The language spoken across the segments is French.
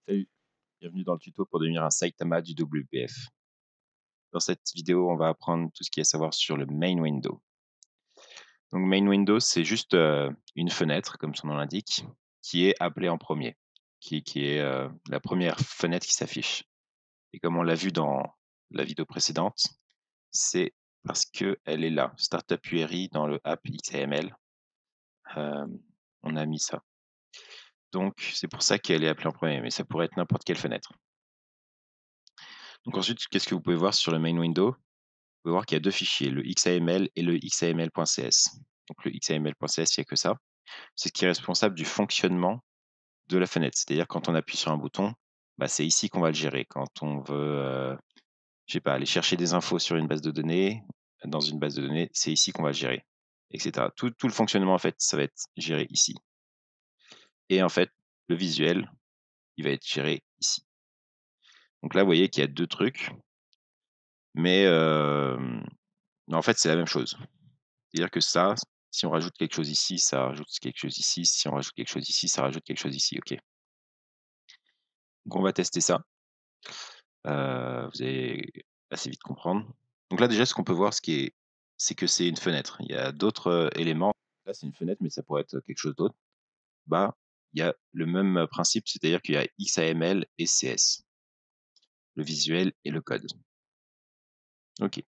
Salut, bienvenue dans le tuto pour devenir un Saitama du WPF. Dans cette vidéo, on va apprendre tout ce qu'il y a à savoir sur le main window. Donc main window, c'est juste une fenêtre, comme son nom l'indique, qui est appelée en premier, qui est la première fenêtre qui s'affiche. Et comme on l'a vu dans la vidéo précédente, c'est parce qu'elle est là, Startup URI dans le app XAML. On a mis ça. Donc c'est pour ça qu'elle est appelée en premier, mais ça pourrait être n'importe quelle fenêtre. Donc ensuite, qu'est-ce que vous pouvez voir sur le main window? Vous pouvez voir qu'il y a deux fichiers, le XAML et le XAML.cs. Donc le XAML.cs, il n'y a que ça. C'est ce qui est responsable du fonctionnement de la fenêtre. C'est-à-dire quand on appuie sur un bouton, c'est ici qu'on va le gérer. Quand on veut, je sais pas, aller chercher des infos sur une base de données, dans une base de données, c'est ici qu'on va le gérer, etc. Tout le fonctionnement, en fait, ça va être géré ici. Et en fait, le visuel, il va être géré ici. Donc là, vous voyez qu'il y a deux trucs, mais en fait, c'est la même chose. C'est-à-dire que ça, si on rajoute quelque chose ici, ça rajoute quelque chose ici. Si on rajoute quelque chose ici, ça rajoute quelque chose ici. OK. Donc on va tester ça. Vous allez assez vite comprendre. Donc là, déjà, ce qu'on peut voir, c'est que c'est une fenêtre. Il y a d'autres, éléments. Là, c'est une fenêtre, mais ça pourrait être quelque chose d'autre. Il y a le même principe, c'est-à-dire qu'il y a XAML et CS, le visuel et le code. OK.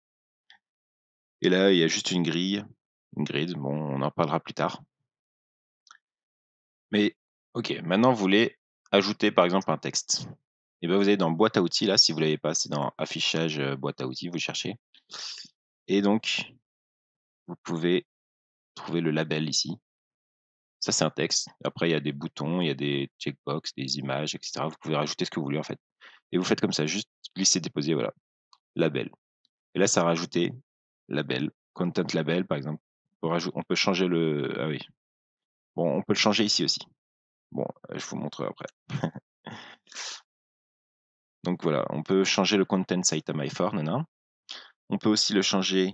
Et là, il y a juste une grille, une grid. Bon, on en parlera plus tard. Mais OK, maintenant vous voulez ajouter par exemple un texte. Et ben vous allez dans boîte à outils là, si vous l'avez pas, c'est dans affichage, boîte à outils, vous cherchez et donc vous pouvez trouver le label ici. Ça, c'est un texte. Après, il y a des boutons, il y a des checkbox, des images, et cetera. Vous pouvez rajouter ce que vous voulez en fait et vous faites comme ça, juste glisser, déposer, voilà, label et là, ça a rajouté label, content label par exemple. On peut changer le ah oui, bon, on peut le changer ici aussi. Bon, je vous montrerai après. Donc voilà, on peut changer le content Saitama for, nana. On peut aussi le changer,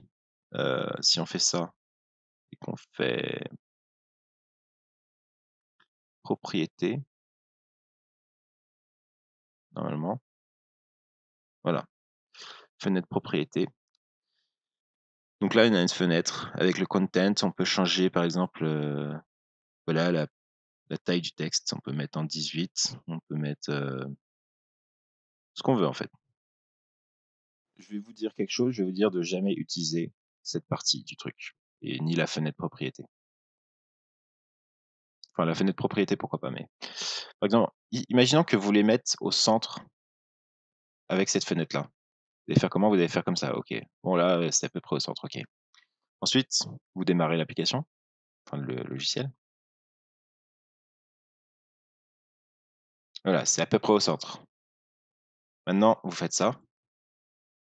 si on fait ça et qu'on fait propriété, normalement. Voilà, fenêtre propriété. Donc là, on a une fenêtre avec le content. On peut changer, par exemple, voilà, la taille du texte. On peut mettre en 18. On peut mettre ce qu'on veut, en fait. Je vais vous dire quelque chose. Je vais vous dire de jamais utiliser cette partie du truc et ni la fenêtre propriété. Enfin, la fenêtre propriété, pourquoi pas, mais par exemple, imaginons que vous voulez mettre au centre avec cette fenêtre-là. Vous allez faire comment? Vous allez faire comme ça, OK. Bon là, c'est à peu près au centre, OK. Ensuite, vous démarrez l'application, enfin le logiciel. Voilà, c'est à peu près au centre. Maintenant, vous faites ça,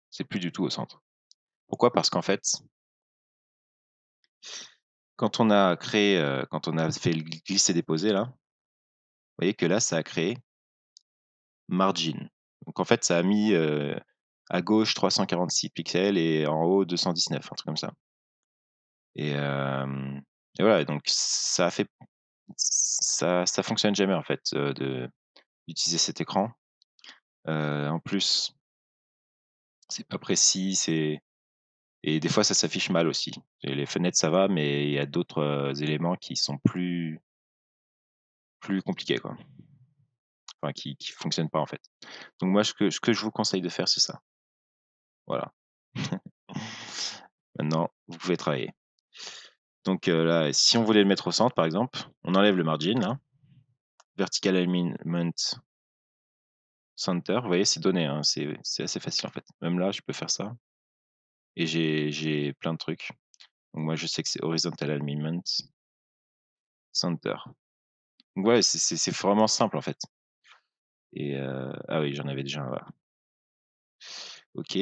c'est plus du tout au centre. Pourquoi? Parce qu'en fait, quand on a fait le glisser-déposer là, vous voyez que là, ça a créé margin. Donc en fait, ça a mis, à gauche 346 pixels et en haut 219, un truc comme ça. Et voilà, donc ça fonctionne jamais en fait, d'utiliser cet écran. En plus, c'est pas précis, et des fois ça s'affiche mal aussi. Et les fenêtres ça va, mais il y a d'autres, éléments qui sont plus compliqués quoi. Enfin qui fonctionnent pas en fait. Donc moi ce que je vous conseille de faire, c'est ça. Voilà. Maintenant, vous pouvez travailler. Donc là, si on voulait le mettre au centre par exemple, on enlève le margin là, vertical alignment center, vous voyez c'est donné, hein, c'est assez facile en fait. Même là, je peux faire ça et j'ai plein de trucs. Donc moi je sais que c'est horizontal alignment center. Donc ouais, c'est vraiment simple en fait. Et ah oui, j'en avais déjà un, voilà. OK.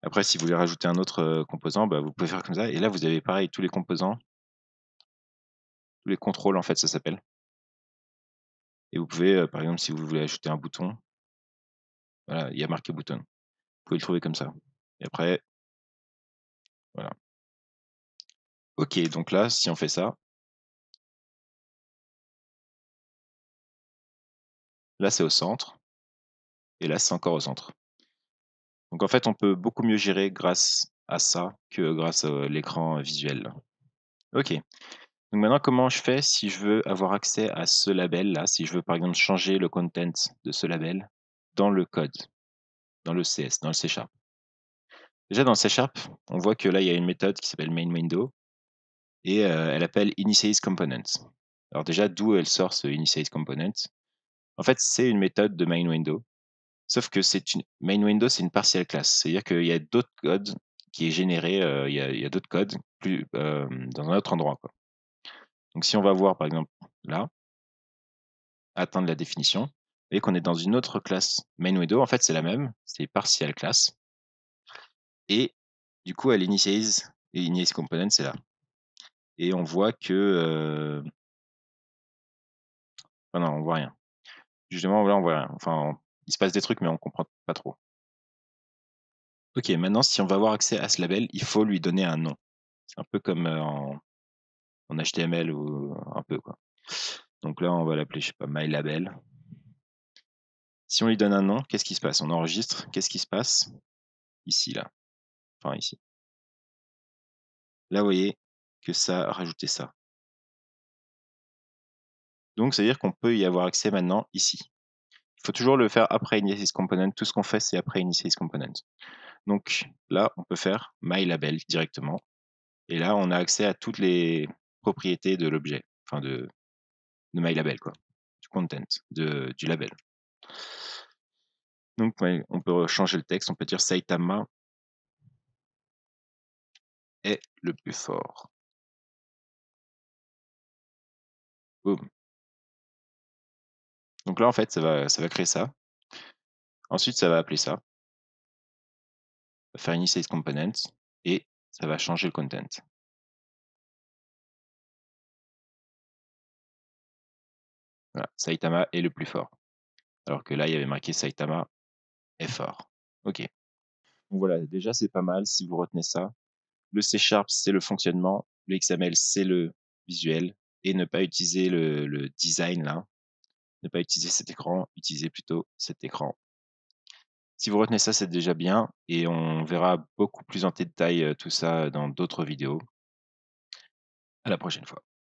Après si vous voulez rajouter un autre, composant, vous pouvez faire comme ça et là vous avez pareil tous les composants, tous les contrôles en fait ça s'appelle. Et vous pouvez, par exemple si vous voulez ajouter un bouton, voilà, il y a marqué button. Vous pouvez le trouver comme ça. Et après, voilà. OK, donc là, si on fait ça Là, c'est au centre et là, c'est encore au centre. Donc en fait, on peut beaucoup mieux gérer grâce à ça que grâce à l'écran visuel là. OK. Donc maintenant, comment je fais si je veux avoir accès à ce label-là? Si je veux, par exemple, changer le content de ce label dans le code, dans le CS, dans le C#. Déjà dans le C#, on voit que là, il y a une méthode qui s'appelle main window et elle appelle initialize component. Alors déjà, d'où elle sort ce initialize component? En fait, c'est une méthode de main window, sauf que c'est une main window, c'est une partielle classe. C'est-à-dire qu'il y a d'autres codes qui est généré, il y a d'autres codes plus, dans un autre endroit, quoi. Donc si on va voir, par exemple, là, atteindre la définition et qu'on est dans une autre classe main window, en fait, c'est la même, c'est partial class et du coup, elle initialize et initialize component, c'est là et on voit que, ah non, on voit rien. Justement, là, on voit rien. Enfin, il se passe des trucs, mais on comprend pas trop. OK, maintenant, si on va avoir accès à ce label, il faut lui donner un nom. C'est un peu comme, en HTML ou un peu, quoi. Donc là, on va l'appeler, je sais pas, mylabel. Si on lui donne un nom, qu'est-ce qui se passe? On enregistre, qu'est-ce qui se passe? Ici, là, enfin ici. Là, vous voyez que ça a rajouté ça. Donc, c'est-à-dire qu'on peut y avoir accès maintenant ici. Il faut toujours le faire après initialize component. Tout ce qu'on fait, c'est après initialize component. Donc là, on peut faire mylabel directement. Et là, on a accès à toutes les propriétés de l'objet, enfin de mylabel, quoi, du content, du label. Donc, ouais, on peut changer le texte, on peut dire Saitama est le plus fort. Boum. Donc là, en fait, ça va créer ça. Ensuite, ça va appeler ça, va faire initialize component et ça va changer le content. Voilà, Saitama est le plus fort. Alors que là, il y avait marqué Saitama est fort. OK. Donc voilà, déjà, c'est pas mal si vous retenez ça. Le C#, c'est le fonctionnement, le XML, c'est le visuel et ne pas utiliser le design là, ne pas utiliser cet écran, utilisez plutôt cet écran. Si vous retenez ça, c'est déjà bien et on verra beaucoup plus en détail, tout ça dans d'autres vidéos. À la prochaine fois.